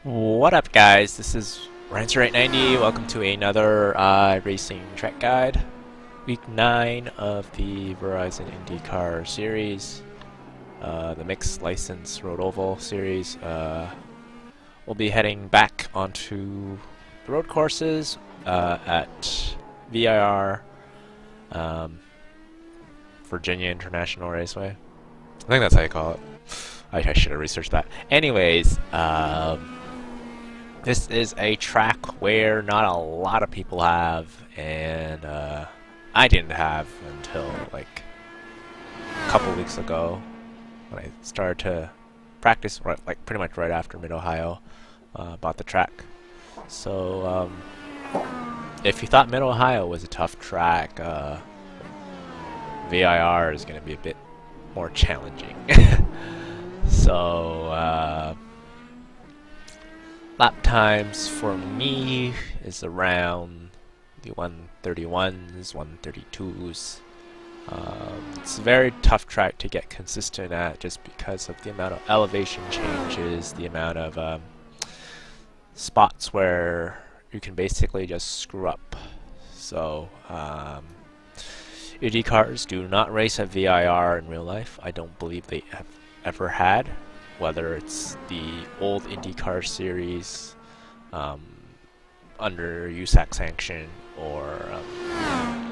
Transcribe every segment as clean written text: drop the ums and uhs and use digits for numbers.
What up, guys? This is Rancer890. Welcome to another iRacing track guide. Week 9 of the Verizon IndyCar series. The mixed license road oval series. We'll be heading back onto the road courses at VIR, Virginia International Raceway. I think that's how you call it. I should have researched that. Anyways, this is a track where not a lot of people have, and I didn't have until like a couple weeks ago when I started to practice, like pretty much right after Mid-Ohio bought the track. So if you thought Mid-Ohio was a tough track, VIR is going to be a bit more challenging. So lap times for me is around the 131s, 132s. It's a very tough track to get consistent at just because of the amount of elevation changes, the amount of spots where you can basically just screw up. So Indy cars do not race at VIR in real life. I don't believe they have ever had, whether it's the old IndyCar series under USAC sanction, or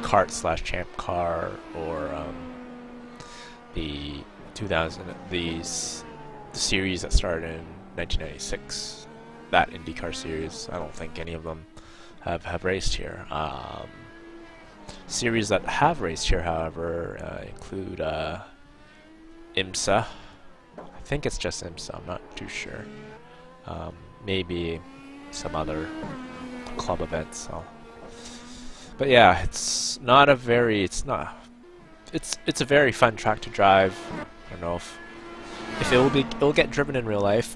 kart/champ car, or the series that started in 1996, that IndyCar series. I don't think any of them have raced here. Series that have raced here, however, include IMSA. I think it's just IMSA, I'm not too sure. Maybe some other club events. So. But yeah, it's a very fun track to drive. I don't know if it'll get driven in real life,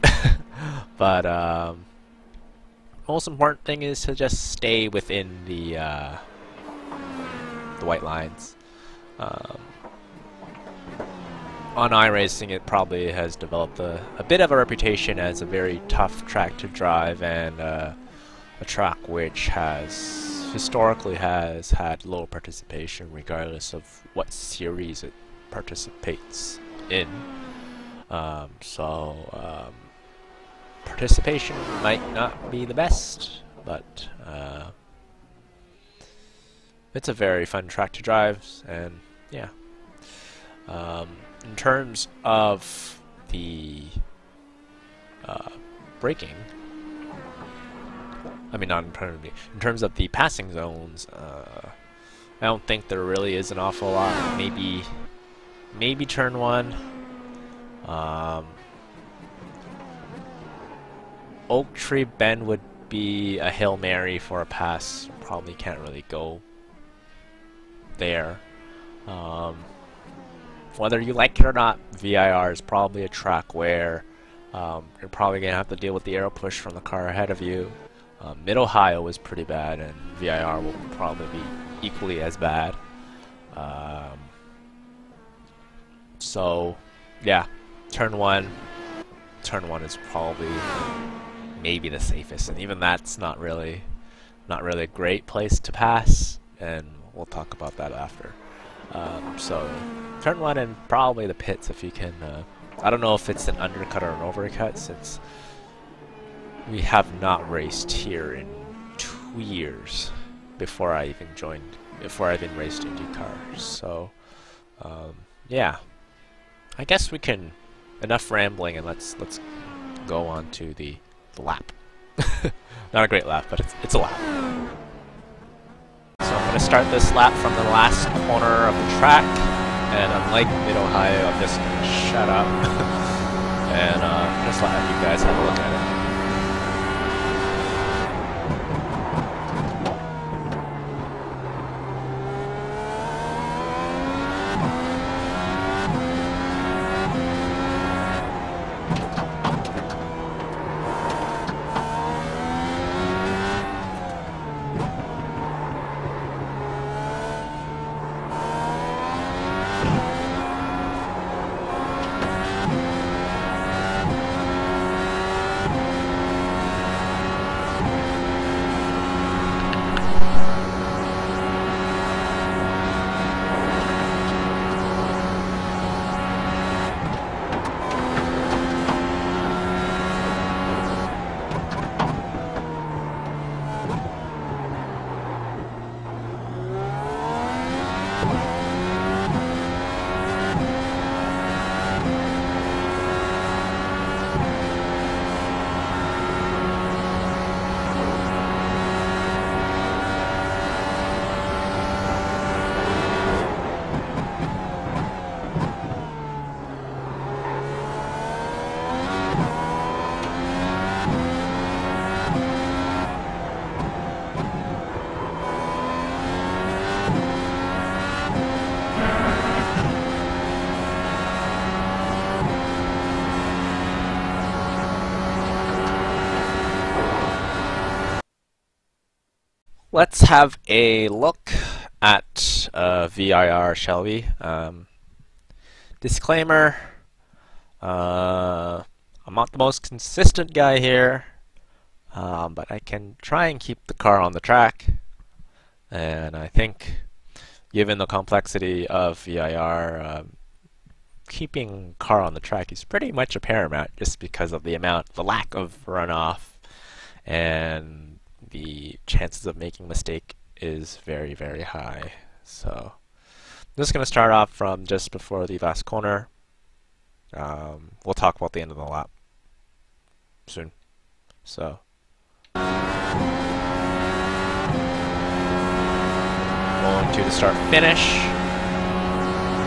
but most important thing is to just stay within the white lines. On iRacing, it probably has developed a bit of a reputation as a very tough track to drive, and a track which historically has had low participation regardless of what series it participates in. So participation might not be the best, but it's a very fun track to drive, and yeah. In terms of the braking, I mean, not in terms of the passing zones, I don't think there really is an awful lot. Maybe turn 1. Oak Tree Bend would be a Hail Mary for a pass. Probably can't really go there. Whether you like it or not, VIR is probably a track where you're probably going to have to deal with the aero push from the car ahead of you. Mid-Ohio was pretty bad, and VIR will probably be equally as bad. So, yeah, turn 1 is probably maybe the safest, and even that's not really a great place to pass, and we'll talk about that after. So turn 1 and probably the pits if you can. I don't know if it's an undercut or an overcut, since we have not raced here in 2 years before I even raced IndyCar. So yeah, I guess we can. Enough rambling, and let's go on to the lap. Not a great lap, but it's a lap. So I'm going to start this lap from the last corner of the track, and unlike Mid-Ohio, I'm just going to shut up and just let you guys have a look at it. let's have a look at VIR, shall we? Disclaimer, I'm not the most consistent guy here, but I can try and keep the car on the track. And I think, given the complexity of VIR, keeping car on the track is pretty much a paramount, just because of the lack of runoff, and the chances of making a mistake is very, very high. So I'm just going to start off from just before the last corner. We'll talk about the end of the lap soon. So going to the start finish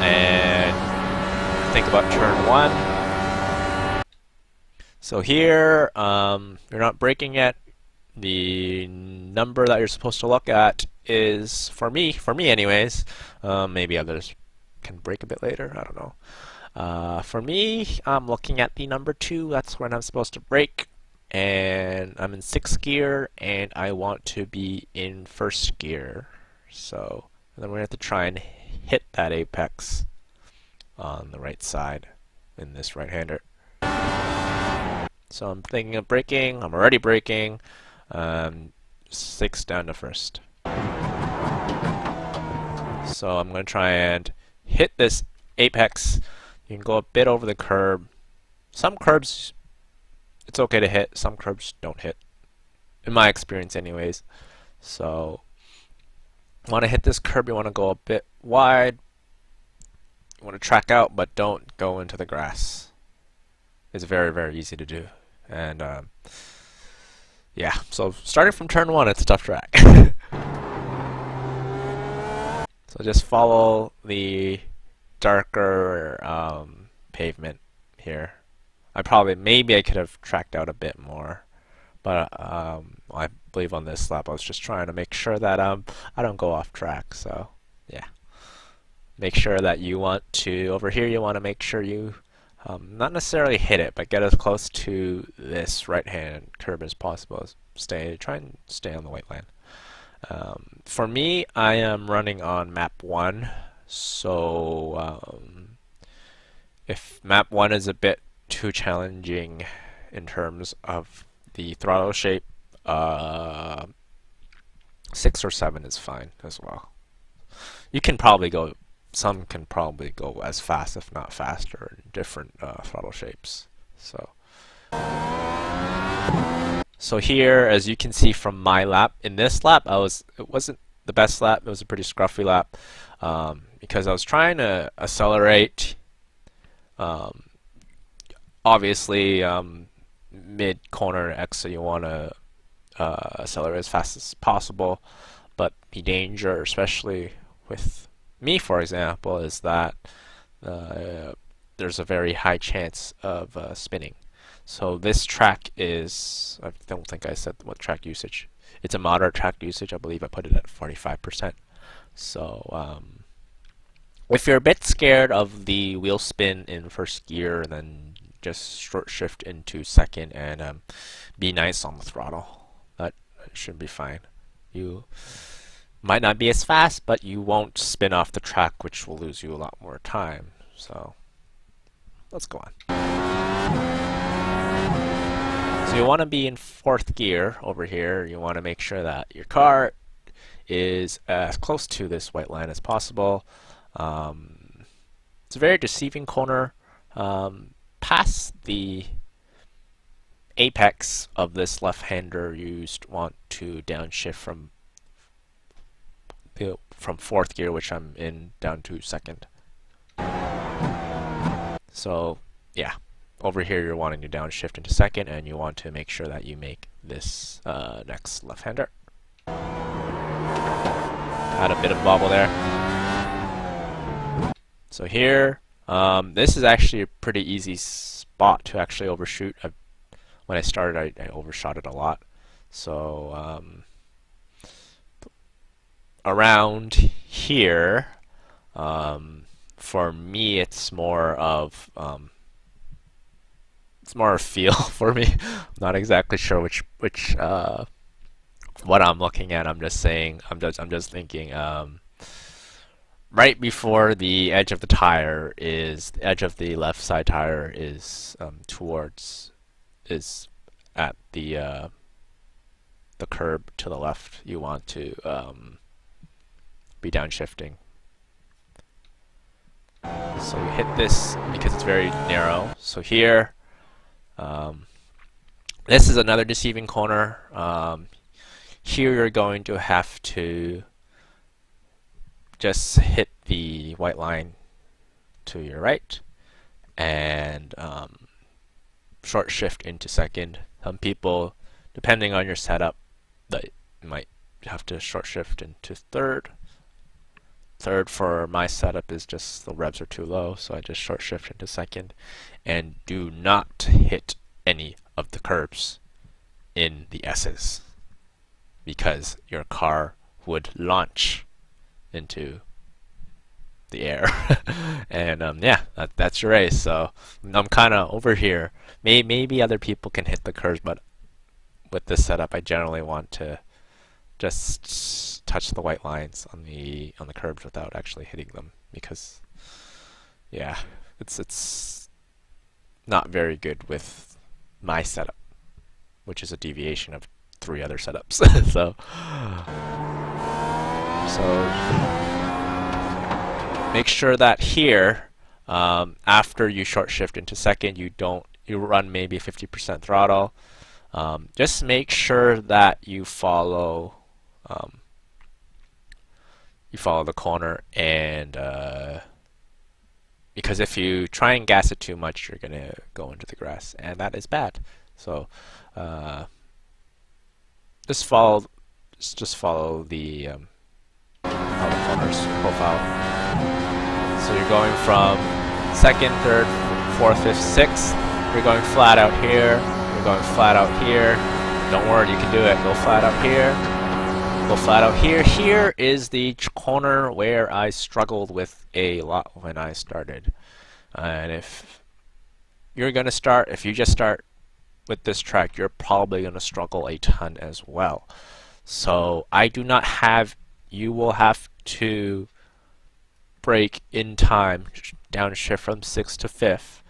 and think about turn 1. So here, you're not braking yet. The number that you're supposed to look at is, for me anyways, maybe others can brake a bit later, I don't know. For me, I'm looking at the number 2, that's when I'm supposed to brake, and I'm in 6th gear, and I want to be in 1st gear. So then we're going to have to try and hit that apex on the right side in this right-hander. So I'm thinking of braking, I'm already braking, 6 down to 1st. So I'm going to try and hit this apex. You can go a bit over the curb. Some curbs it's okay to hit, some curbs don't hit, in my experience anyways. So you want to hit this curb, you want to go a bit wide, you want to track out, but don't go into the grass. It's very, very easy to do. And yeah, so starting from turn 1, it's a tough track. So just follow the darker pavement here. Maybe I could have tracked out a bit more, but I believe on this lap I was just trying to make sure that I don't go off track. So yeah, make sure that you want to, over here you want to make sure you not necessarily hit it, but get as close to this right-hand curb as possible. Try and stay on the white line. For me, I am running on map 1, so if map 1 is a bit too challenging in terms of the throttle shape, 6 or 7 is fine as well. You can probably go, some can probably go as fast, if not faster, in different throttle shapes. So here, as you can see from my lap, in this lap, it wasn't the best lap. It was a pretty scruffy lap because I was trying to accelerate. Obviously, mid corner exit, you want to accelerate as fast as possible, but the danger, especially with me, for example, is that there's a very high chance of spinning. So this track is, I don't think I said what track usage. It's a moderate track usage. I believe I put it at 45%. So if you're a bit scared of the wheel spin in 1st gear, then just short shift into 2nd and be nice on the throttle. That should be fine. You might not be as fast, but you won't spin off the track, which will lose you a lot more time. So let's go on. So you want to be in 4th gear over here. You want to make sure that your car is as close to this white line as possible. It's a very deceiving corner. Past the apex of this left-hander, you want to downshift from 4th gear, which I'm in, down to 2nd. So yeah, over here you're wanting to downshift into 2nd, and you want to make sure that you make this next left-hander. Had a bit of bobble there. So here, this is actually a pretty easy spot to actually overshoot. When I started, I overshot it a lot. So around here, for me, it's more of a feel for me. I'm not exactly sure which what I'm looking at. I'm just saying. I'm just thinking. Right before the edge of the tire is the edge of the left side tire is towards is at the curb to the left. You want to be downshifting. So you hit this because it's very narrow. So here, this is another deceiving corner. Here you're going to have to just hit the white line to your right and short shift into second. Some people, depending on your setup, that might have to short shift into third. Third for my setup is just the revs are too low, so I just short shift into second. And do not hit any of the curbs in the S's because your car would launch into the air. And yeah, that's your race. So I'm kind of over here. Maybe other people can hit the curves, but with this setup, I generally want to just touch the white lines on the curbs without actually hitting them because yeah, it's not very good with my setup, which is a deviation of 3 other setups. so make sure that here, after you short shift into second, you run maybe 50% throttle. Just make sure that you follow the corner, and because if you try and gas it too much, you're gonna go into the grass, and that is bad. So just follow the corner's profile. So you're going from second, third, fourth, fifth, sixth. You're going flat out here. You're going flat out here. Don't worry, you can do it. Go flat out here. Go flat out here. Here is the corner where I struggled with a lot when I started. And if you just start with this track, you're probably going to struggle a ton as well. So I do not have, you will have to brake in time, downshift from 6th to 5th.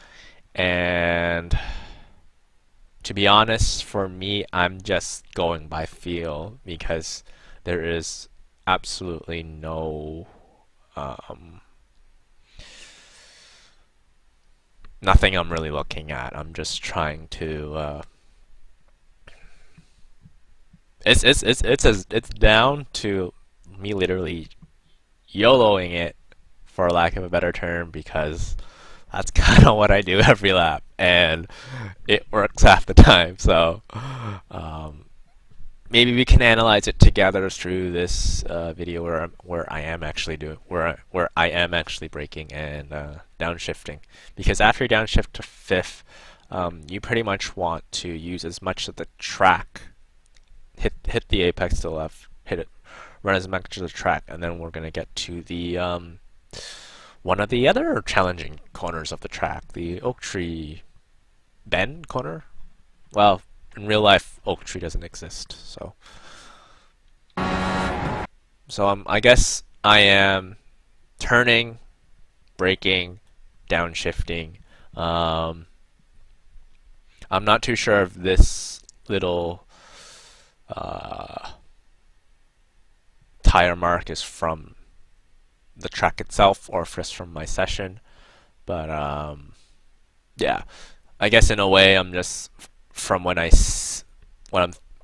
And to be honest, for me, I'm just going by feel because there is absolutely no nothing I'm really looking at. I'm just trying to it's down to me literally YOLOing it, for lack of a better term, because that's kind of what I do every lap, and it works half the time. So maybe we can analyze it together through this video where I am actually braking and downshifting. Because after you downshift to 5th, you pretty much want to use as much of the track, hit the apex to the left, run as much of the track, and then we're gonna get to the one of the other challenging corners of the track, the Oak Tree Bend corner. Well, in real life, Oak Tree doesn't exist, so I guess I am turning, braking, downshifting. I'm not too sure if this little tire mark is from the track itself or if it's from my session, but yeah, I guess in a way I'm just from when I'm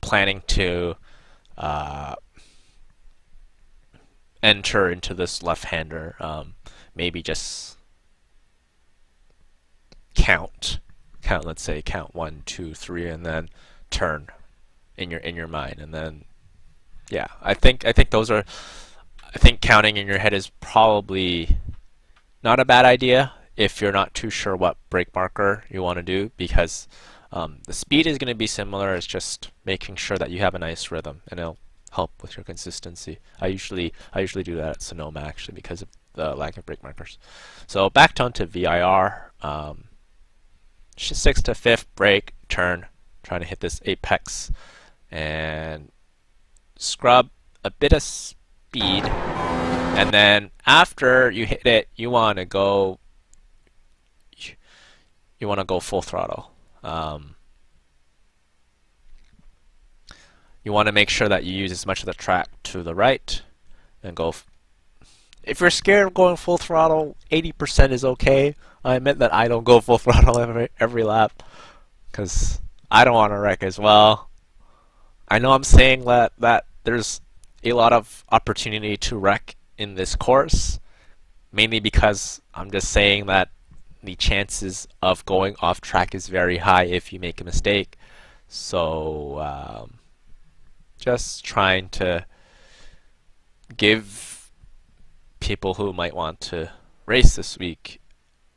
planning to enter into this left-hander, maybe just count, let's say count 1, 2, 3, and then turn in your mind, and then yeah, I think counting in your head is probably not a bad idea if you're not too sure what brake marker you want to do, because the speed is going to be similar. It's just making sure that you have a nice rhythm, and it'll help with your consistency. I usually do that at Sonoma actually because of the lack of brake markers. So back onto VIR, 6th to 5th brake, turn, trying to hit this apex, and scrub a bit of speed, and then after you hit it, you want to go full throttle. You want to make sure that you use as much of the track to the right and go. If you're scared of going full throttle, 80% is okay. I admit that I don't go full throttle every lap because I don't want to wreck as well. I know I'm saying that there's a lot of opportunity to wreck in this course, mainly because I'm just saying that the chances of going off track is very high if you make a mistake. So just trying to give people who might want to race this week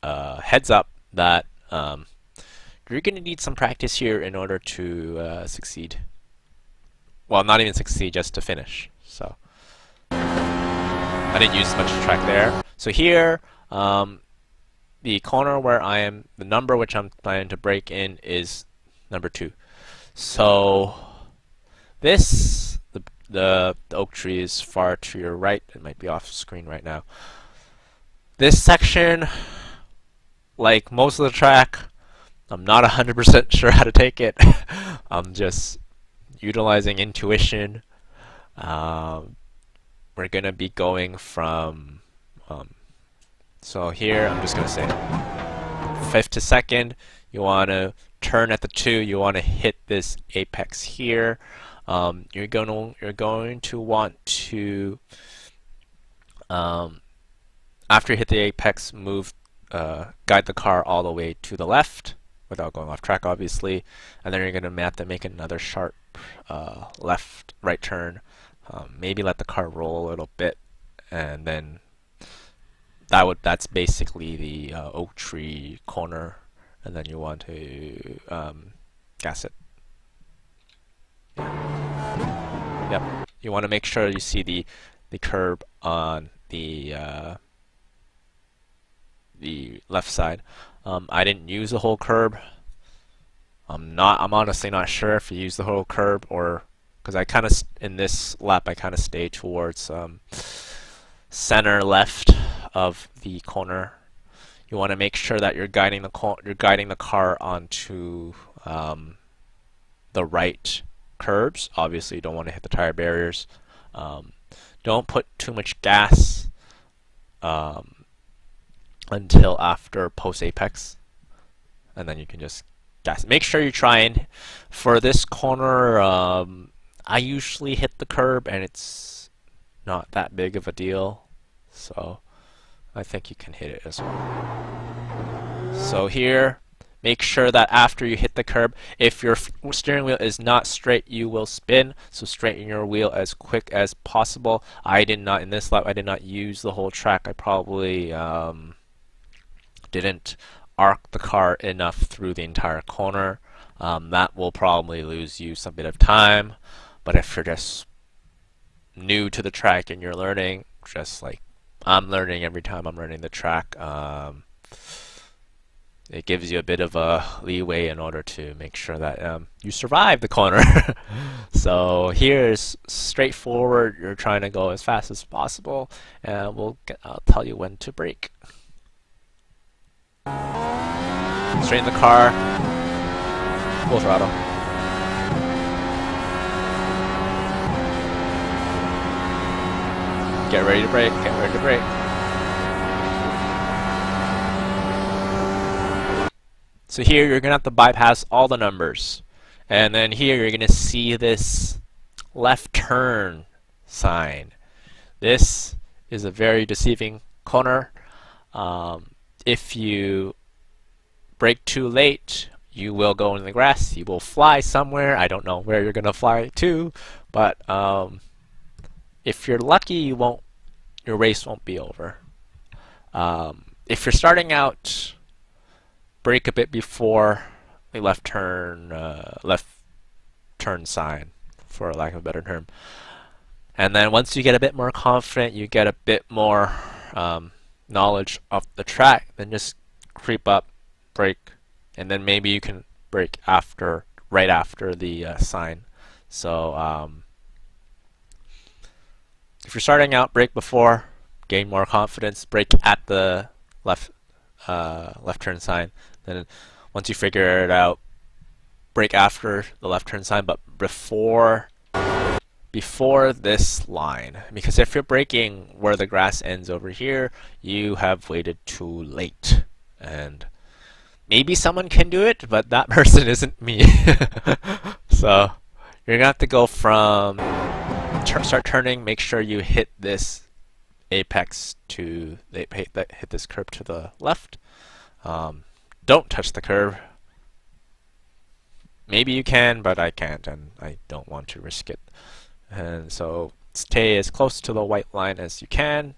heads up that you're going to need some practice here in order to succeed. Well, not even succeed, just to finish. So I didn't use much track there. So here, the corner where I am, the number which I'm planning to brake in is number 2. So this, the oak tree is far to your right. It might be off screen right now. This section, like most of the track, I'm not 100% sure how to take it. I'm just utilizing intuition. We're gonna be going from so here I'm just gonna say 5th to 2nd. You want to turn at the 2. You want to hit this apex here. You're going to want to after you hit the apex, move guide the car all the way to the left without going off track, obviously, and then you're going to have to make another sharp right turn. Maybe let the car roll a little bit, and then that's basically the oak tree corner, and then you want to gas it. Yep. You want to make sure you see the curb on the left side. I didn't use the whole curb. I'm honestly not sure if you use the whole curb, or because I kind of in this lap I kind of stay towards center left of the corner. You want to make sure that you're guiding the car onto the right curbs. Obviously, you don't want to hit the tire barriers. Don't put too much gas until after post apex, and then you can just gas. Make sure you try and for this corner. I usually hit the curb, and it's not that big of a deal, so I think you can hit it as well. So here, make sure that after you hit the curb, if your steering wheel is not straight, you will spin. So straighten your wheel as quick as possible. I did not, in this lap, I did not use the whole track. I probably didn't arc the car enough through the entire corner. That will probably lose you some bit of time. But if you're just new to the track and you're learning, just like I'm learning every time I'm learning the track, it gives you a bit of a leeway in order to make sure that you survive the corner. So here's straightforward. You're trying to go as fast as possible, and I'll tell you when to brake. Straighten the car, full throttle. Get ready to brake, get ready to brake. So here you're going to have to bypass all the numbers. And then here you're going to see this left turn sign. This is a very deceiving corner. If you brake too late, you will go in the grass. You will fly somewhere. I don't know where you're going to fly to, but if you're lucky, your race won't be over. If you're starting out, brake a bit before the left turn sign, for lack of a better term. And then once you get a bit more confident, you get a bit more knowledge of the track, then just creep up, brake, and then maybe you can brake right after the sign. So If you're starting out, brake before, gain more confidence, brake at the left turn sign. Then once you figure it out, brake after the left turn sign, but before this line. Because if you're braking where the grass ends over here, you have waited too late. And maybe someone can do it, but that person isn't me. So you're gonna have to go from start turning, make sure you hit this apex to hit this curb to the left. Don't touch the curb. Maybe you can, but I can't, and I don't want to risk it. And so stay as close to the white line as you can.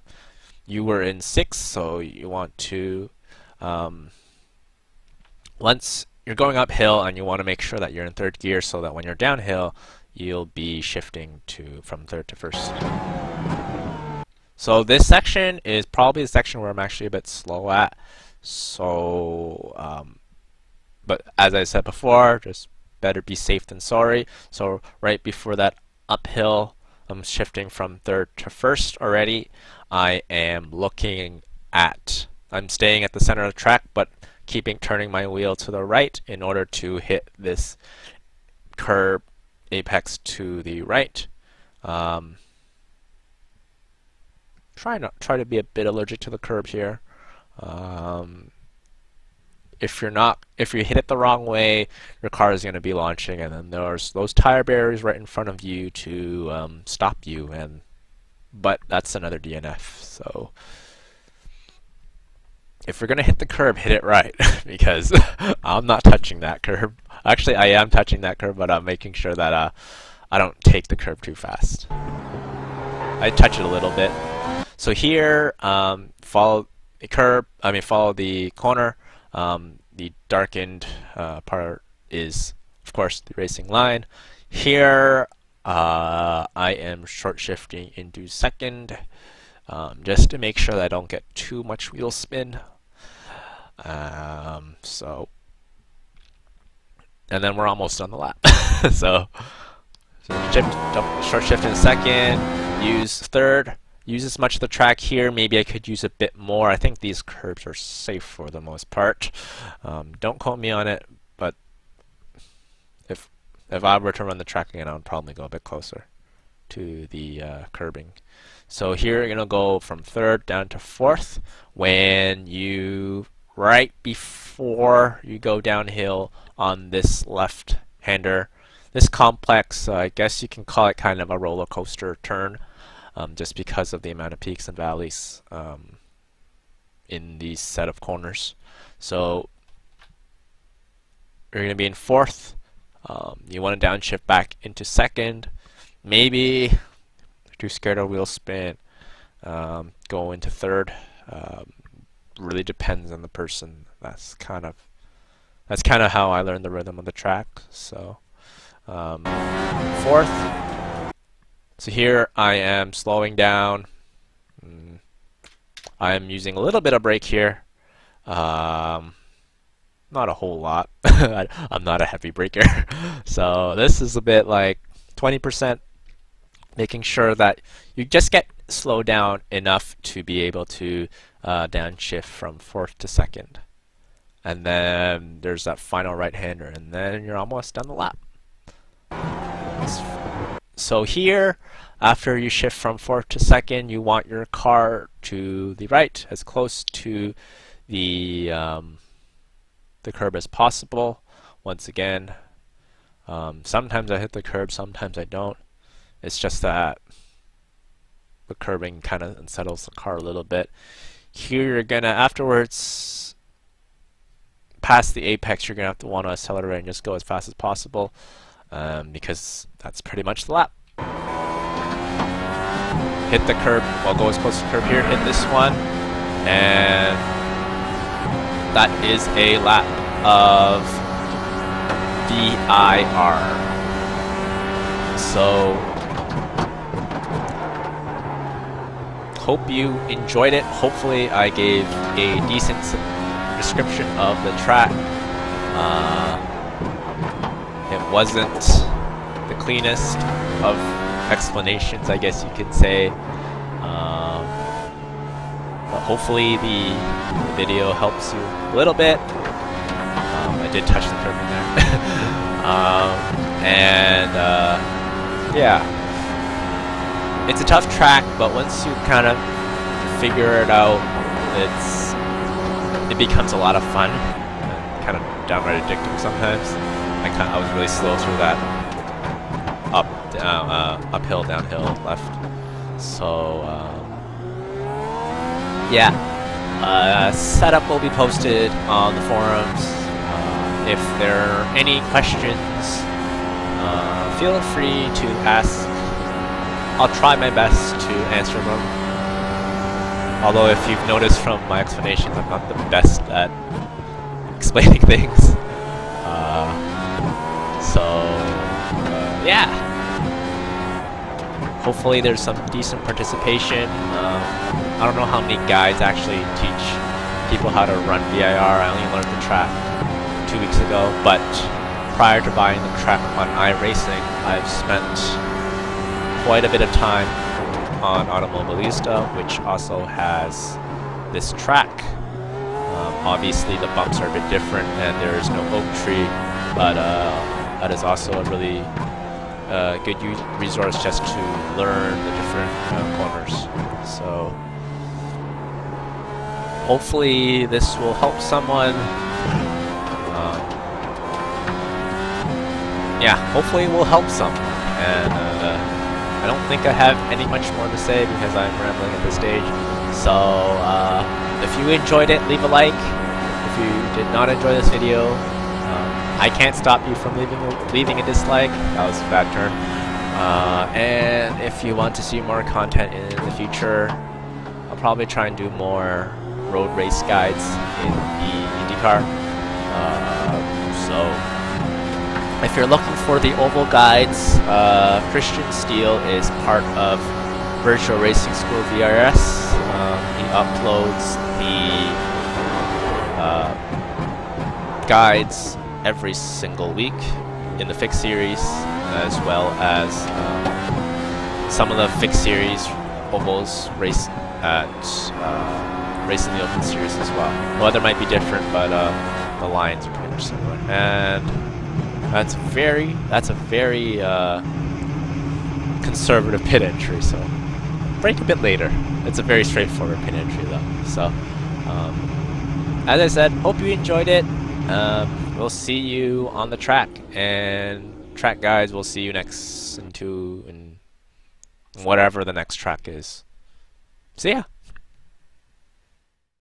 You were in 6th, so you want to once you're going uphill, and you want to make sure that you're in 3rd gear, so that when you're downhill, you'll be shifting from 3rd to 1st. So this section is probably the section where I'm actually a bit slow at. So, but as I said before, just better be safe than sorry. So right before that uphill, I'm shifting from 3rd to 1st already. I am looking at, I'm staying at the center of the track, but turning my wheel to the right in order to hit this curb apex to the right. Try to be a bit allergic to the curb here. If you hit it the wrong way, your car is going to be launching, and then there's those tire barriers right in front of you to stop you. But that's another DNF. So if you're going to hit the curb, hit it right, because I'm not touching that curb. Actually, I am touching that curb, but I'm making sure that I don't take the curb too fast. I touch it a little bit. So here, follow the curb. Follow the corner. The darkened part is, of course, the racing line. Here, I am short shifting into 2nd, just to make sure that I don't get too much wheel spin. And then we're almost on the lap. so short shift in 2nd, use 3rd. Use as much of the track here. Maybe I could use a bit more. I think these curbs are safe for the most part. Don't quote me on it, but if I were to run the track again, I would probably go a bit closer to the curbing. So here you're gonna go from 3rd down to 4th. When you right before you go downhill on this left-hander, this complex, I guess you can call it kind of a roller coaster turn. Just because of the amount of peaks and valleys in these set of corners. So you're going to be in 4th. You want to downshift back into 2nd. Maybe if you're too scared of wheel spin, go into 3rd. Really depends on the person. That's kind of how I learned the rhythm of the track. So 4th. So here I am slowing down. I am using a little bit of brake here. Not a whole lot. I'm not a heavy braker. So this is a bit like 20%, making sure that you just get slowed down enough to be able to downshift from 4th to 2nd. And then there's that final right-hander, and then you're almost done the lap. So here, after you shift from 4th to 2nd, you want your car to the right, as close to the curb as possible. Once again, sometimes I hit the curb, sometimes I don't. It's just that the curbing kind of unsettles the car a little bit. Here you're gonna, afterwards, past the apex, you're gonna have to want to accelerate and just go as fast as possible. Because that's pretty much the lap. Hit the curb, well, go as close to the curb here, hit this one, and that is a lap of VIR. So, hope you enjoyed it. Hopefully I gave a decent description of the track. It wasn't the cleanest of explanations, I guess you could say. But hopefully the video helps you a little bit. I did touch the curb in there. Yeah, it's a tough track, but once you kind of figure it out, it becomes a lot of fun, and kind of downright addicting sometimes. I was really slow through that uphill, downhill, left. So yeah, setup will be posted on the forums. If there are any questions, feel free to ask. I'll try my best to answer them. Although if you've noticed from my explanations, I'm not the best at explaining things. Yeah. Hopefully there's some decent participation. I don't know how many guides actually teach people how to run VIR. I only learned the track 2 weeks ago, but prior to buying the track on iRacing, I've spent quite a bit of time on Automobilista, which also has this track. Obviously the bumps are a bit different and there is no oak tree, but that is also a really good resource just to learn the different corners. So hopefully this will help someone. Yeah, hopefully it will help someone. And I don't think I have any much more to say because I'm rambling at this stage. So if you enjoyed it, leave a like. If you did not enjoy this video, I can't stop you from leaving a dislike. That was a bad turn. And if you want to see more content in the future, I'll probably try and do more road race guides in the IndyCar. So if you're looking for the oval guides, Christian Steele is part of Virtual Racing School VRS. He uploads the guides every single week in the fixed series, as well as some of the fixed series ovals race at racing the open series as well. The weather might be different, but the lines are pretty much similar. And that's a very conservative pit entry, so break a bit later. It's a very straightforward pit entry though. So as I said, hope you enjoyed it. We'll see you on the track, and track guys, we'll see you in whatever the next track is. See ya.